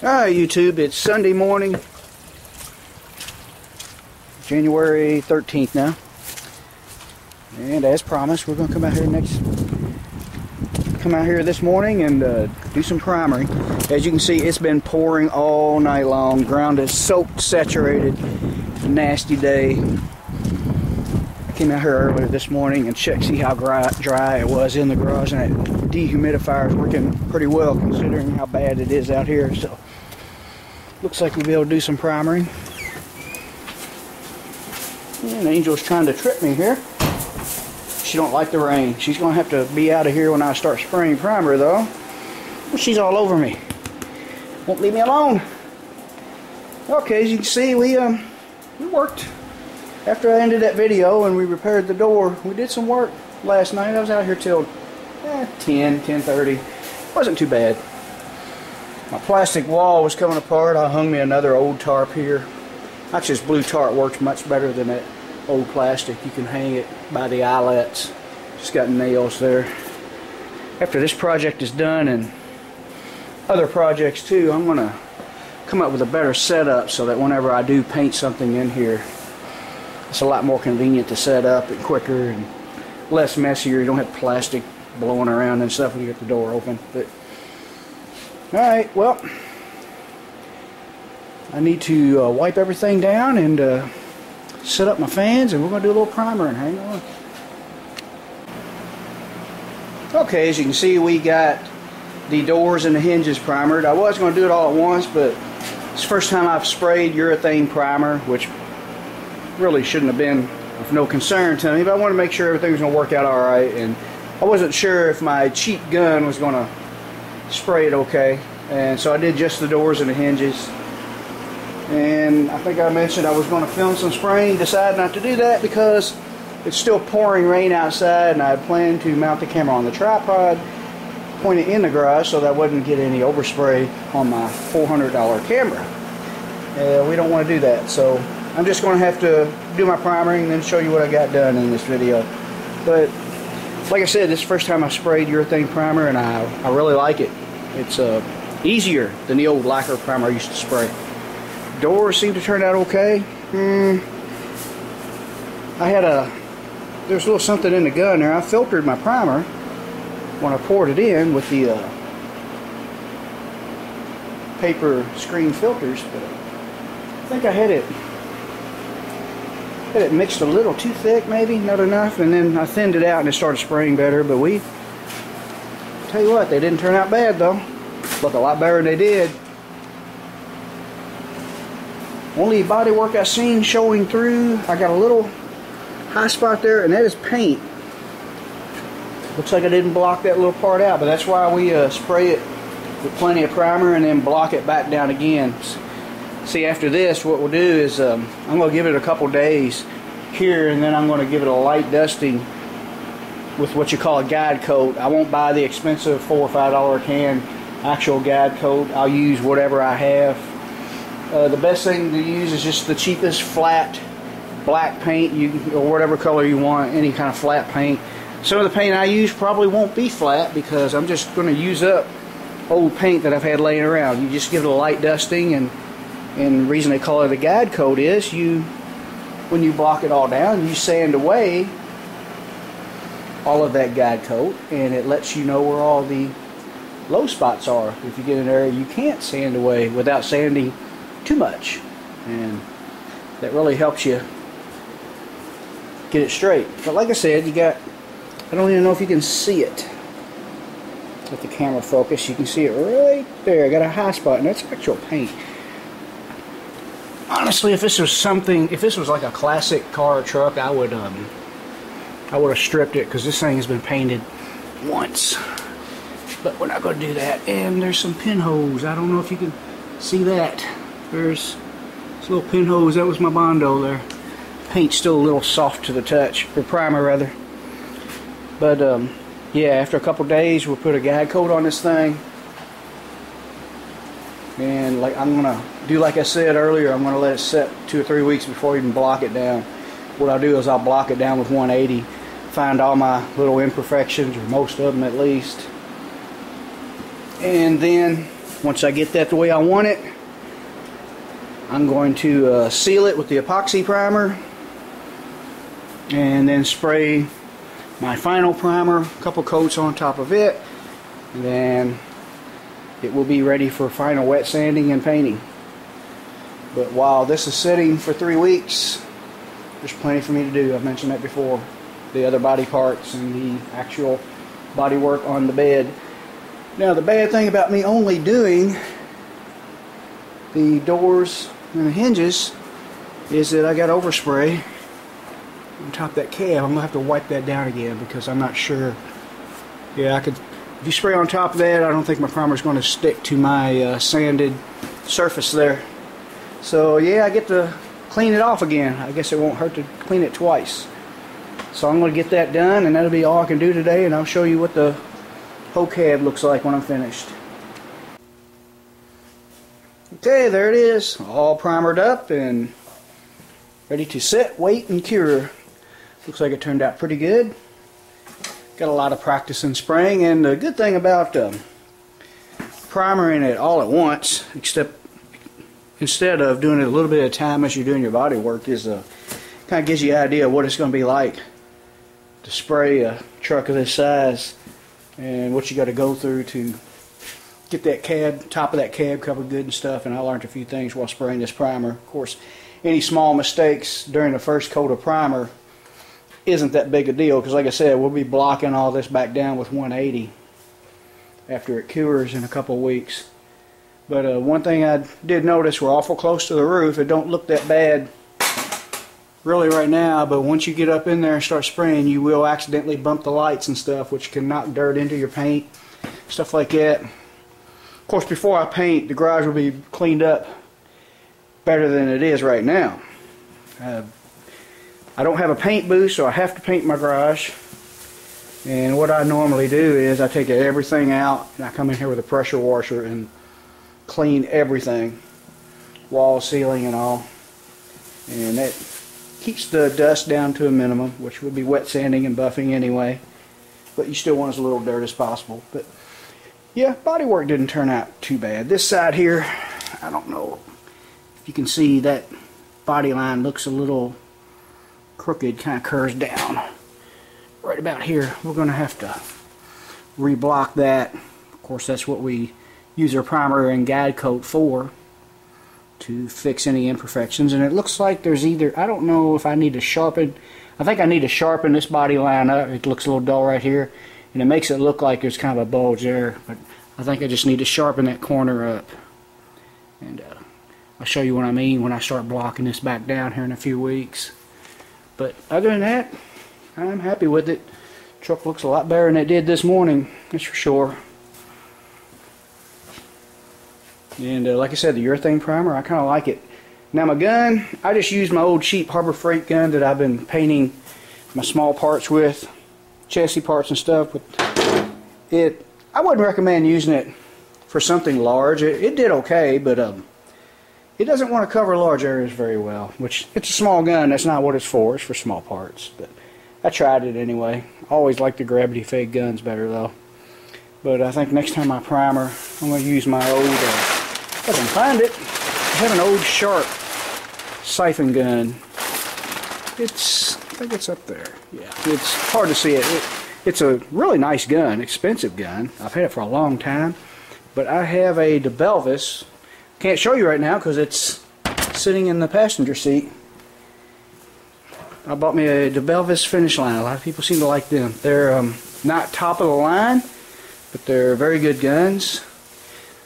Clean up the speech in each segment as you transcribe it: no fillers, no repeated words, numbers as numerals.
Alright, YouTube, it's Sunday morning, January 13th now. And as promised, we're going to come out here this morning and do some primering. As you can see, it's been pouring all night long. Ground is soaked, saturated. Nasty day. I came out here earlier this morning and checked, see how dry it was in the garage, and that dehumidifier is working pretty well considering how bad it is out here. So looks like we'll be able to do some primering. And Angel's trying to trip me here. She don't like the rain. She's gonna have to be out of here when I start spraying primer though. Well, she's all over me. Won't leave me alone. Okay, as you can see, we worked. After I ended that video and we repaired the door, we did some work last night. I was out here till 10:30. Wasn't too bad. My plastic wall was coming apart. I hung me another old tarp here. Actually, this blue tarp works much better than that old plastic. You can hang it by the eyelets. Just got nails there. After this project is done and other projects too, I'm going to come up with a better setup so that whenever I do paint something in here, it's a lot more convenient to set up and quicker and less messier. You don't have plastic blowing around and stuff when you get the door open. But alright, well, I need to wipe everything down and set up my fans, and we're going to do a little primer and hang on. Okay, as you can see, we got the doors and the hinges primered. I was going to do it all at once, but it's the first time I've sprayed urethane primer, which really shouldn't have been of no concern to me, but I want to make sure everything was going to work out alright, and I wasn't sure if my cheap gun was going to spray it okay, and so I did just the doors and the hinges. And I think I mentioned I was going to film some spraying, decided not to do that because it's still pouring rain outside, and I had planned to mount the camera on the tripod, point it in the garage so that I wouldn't get any overspray on my $400 camera. We don't want to do that, so I'm just going to have to do my primering and then show you what I got done in this video. But like I said, this is the first time I've sprayed urethane primer, and I really like it. It's easier than the old lacquer primer I used to spray. Doors seem to turn out okay. There's a little something in the gun there. I filtered my primer when I poured it in with the paper screen filters, but I think I had it mixed a little too thick, maybe not enough, and then I thinned it out and it started spraying better. But tell you what, they didn't turn out bad though. Look a lot better than they did. Only body work I've seen showing through. I got a little high spot there, and that is paint. Looks like I didn't block that little part out, but that's why we spray it with plenty of primer and then block it back down again. See, after this, what we'll do is I'm going to give it a couple days here, and then I'm going to give it a light dusting with what you call a guide coat. I won't buy the expensive $4 or $5 can actual guide coat. I'll use whatever I have. The best thing to use is just the cheapest flat black paint, or whatever color you want, any kind of flat paint. Some of the paint I use probably won't be flat because I'm just going to use up old paint that I've had laying around. You just give it a light dusting, and the reason they call it a guide coat is when you block it all down, you sand away all of that guide coat, and it lets you know where all the low spots are. If you get in there, you can't sand away without sanding too much, and that really helps you get it straight. But like I said, I don't even know if you can see it with the camera focus. You can see it right there. I got a high spot, and that's actual paint. Honestly, if this was like a classic car or truck, I would have stripped it, because this thing has been painted once. But we're not going to do that. And there's some pinholes. I don't know if you can see that. There's little pinholes. That was my Bondo there. Paint's still a little soft to the touch, or primer rather. But yeah, after a couple days, we'll put a guide coat on this thing. And I'm gonna do like I said earlier. I'm gonna let it set 2 or 3 weeks before I even block it down. What I'll do is I'll block it down with 180, find all my little imperfections, or most of them at least, and then Once I get that the way I want it, I'm going to seal it with the epoxy primer and then spray my final primer, a couple coats on top of it, and then it will be ready for final wet sanding and painting. But while this is sitting for 3 weeks, there's plenty for me to do. I've mentioned that before. The other body parts and the actual body work on the bed. Now the bad thing about me only doing the doors and the hinges is that I got overspray on top of that cab. I'm gonna have to wipe that down again because I'm not sure. Yeah, I could. If you spray on top of that, I don't think my primer is going to stick to my sanded surface there. So yeah, I get to clean it off again. I guess it won't hurt to clean it twice. So I'm going to get that done, and that'll be all I can do today, and I'll show you what the whole cab looks like when I'm finished. Okay, there it is, all primered up and ready to sit, wait, and cure. Looks like it turned out pretty good. Got a lot of practice in spraying, and the good thing about primering it all at once, except instead of doing it a little bit at a time as you're doing your body work, is kind of gives you an idea of what it's going to be like to spray a truck of this size and what you got to go through to get that cab, top of that cab covered good and stuff. And I learned a few things while spraying this primer. Of course, any small mistakes during the first coat of primer isn't that big a deal, because like I said, we'll be blocking all this back down with 180 after it cures in a couple of weeks. But one thing I did notice, we're awful close to the roof. It don't look that bad really right now, but once you get up in there and start spraying, you will accidentally bump the lights and stuff, which can knock dirt into your paint, stuff like that. Of course, before I paint, the garage will be cleaned up better than it is right now. I don't have a paint booth, so I have to paint my garage. And what I normally do is I take everything out and I come in here with a pressure washer and clean everything, wall, ceiling, and all. And that keeps the dust down to a minimum, which would be wet sanding and buffing anyway. But you still want as little dirt as possible. But yeah, body work didn't turn out too bad. This side here, I don't know if you can see that body line looks a little crooked, kind of curves down right about here. We're going to have to reblock that. Of course, that's what we use our primer and guide coat for, to fix any imperfections. And it looks like there's either, I don't know if I need to sharpen, I think I need to sharpen this body line up. It looks a little dull right here, and it makes it look like there's kind of a bulge there, but I think I just need to sharpen that corner up. And I'll show you what I mean when I start blocking this back down here in a few weeks. But other than that, I'm happy with it. Truck looks a lot better than it did this morning, that's for sure. And like I said, the urethane primer, I kind of like it. Now my gun, I just used my old cheap Harbor Freight gun that I've been painting my small parts with, chassis parts and stuff. But I wouldn't recommend using it for something large. It did okay, but it doesn't want to cover large areas very well, which it's a small gun. That's not what it's for. It's for small parts. But I tried it anyway. I always like the gravity fed guns better though. But I think next time I primer, I'm going to use my old, if I can find it, I have an old Sharp siphon gun. I think it's up there. Yeah, it's hard to see it. It's a really nice gun, expensive gun. I've had it for a long time. But I have a DeBelvis. Can't show you right now because it's sitting in the passenger seat. I bought me a DeBelvis Finish Line. A lot of people seem to like them. They're not top of the line, but they're very good guns.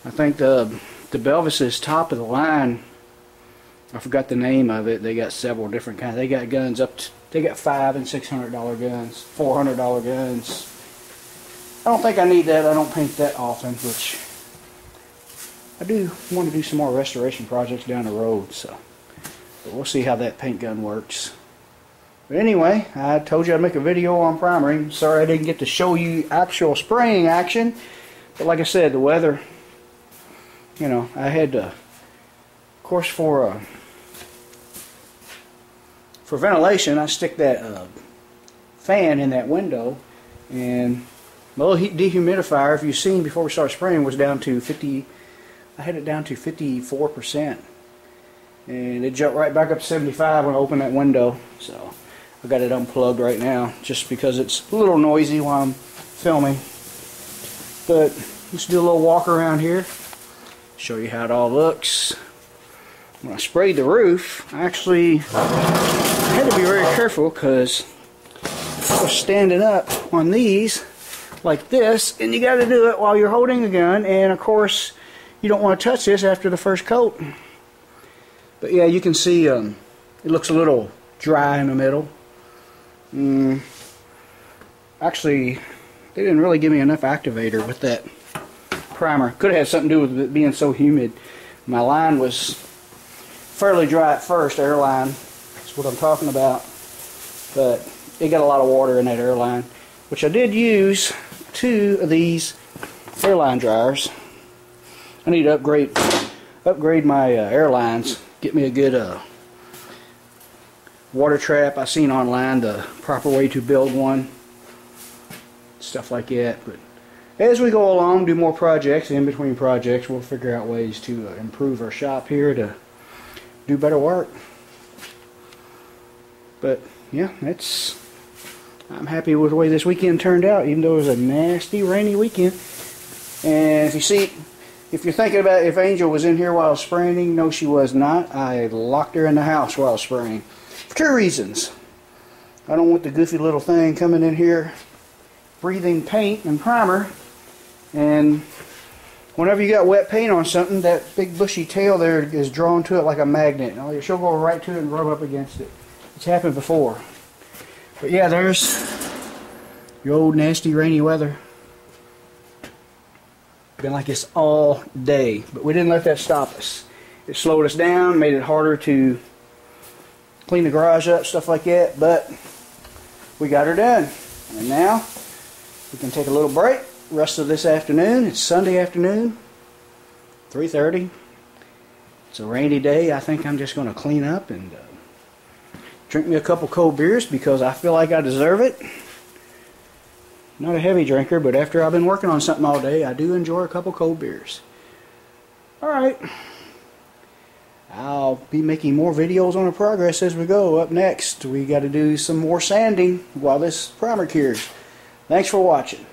I think the DeBelvis is top of the line. I forgot the name of it. They got several different kinds. They got guns up to, they got $500 and $600 guns, $400 guns. I don't think I need that. I don't paint that often, which I do want to do some more restoration projects down the road, so but we'll see how that paint gun works. But anyway, I told you I'd make a video on primering. Sorry I didn't get to show you actual spraying action, but like I said, the weather, you know, I had to, of course, for ventilation, I stick that fan in that window, and my little dehumidifier, if you've seen before we start spraying, was down to I had it down to 54%. And it jumped right back up to 75 when I opened that window. So I got it unplugged right now just because it's a little noisy while I'm filming. But let's do a little walk around here, show you how it all looks. When I sprayed the roof, I actually had to be very careful because I was standing up on these like this, and you got to do it while you're holding a gun, and of course you don't want to touch this after the first coat. But yeah, you can see it looks a little dry in the middle. Actually, they didn't really give me enough activator with that primer. Could have had something to do with it being so humid. My line was fairly dry at first, airline. That's what I'm talking about. But it got a lot of water in that airline, which I did use 2 of these airline dryers. I need to upgrade my airlines. Get me a good water trap. I seen online the proper way to build one. Stuff like that. But as we go along, do more projects. In between projects, we'll figure out ways to improve our shop here to do better work. But yeah, I'm happy with the way this weekend turned out, even though it was a nasty rainy weekend. And if you're thinking about if Angel was in here while I was spraying, no, she was not. I locked her in the house while I was spraying for 2 reasons. I don't want the goofy little thing coming in here breathing paint and primer, and whenever you got wet paint on something, that big bushy tail there is drawn to it like a magnet. She'll go right to it and rub up against it. It's happened before. But yeah, there's your old nasty rainy weather. Been like this all day, but we didn't let that stop us. It slowed us down, made it harder to clean the garage up, stuff like that, but we got her done. And now we can take a little break rest of this afternoon. It's Sunday afternoon, 3:30. It's a rainy day. I think I'm just going to clean up and drink me a couple cold beers because I feel like I deserve it. Not a heavy drinker, but after I've been working on something all day, I do enjoy a couple cold beers. Alright. I'll be making more videos on the progress as we go. Up next, we got to do some more sanding while this primer cures. Thanks for watching.